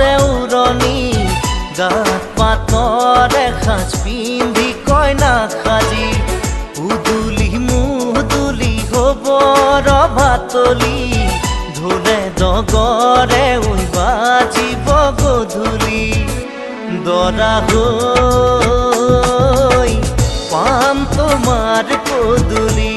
দেউৰণি গাত পাতৰ এসাঁজ পিন্ধি কইনা সাজি উদুলি মুদুলি হ'ব ৰভাতলি ঢোলে ডগৰে বাজিব গধূলি দৰা হৈ পাম তোমাৰ পদূলি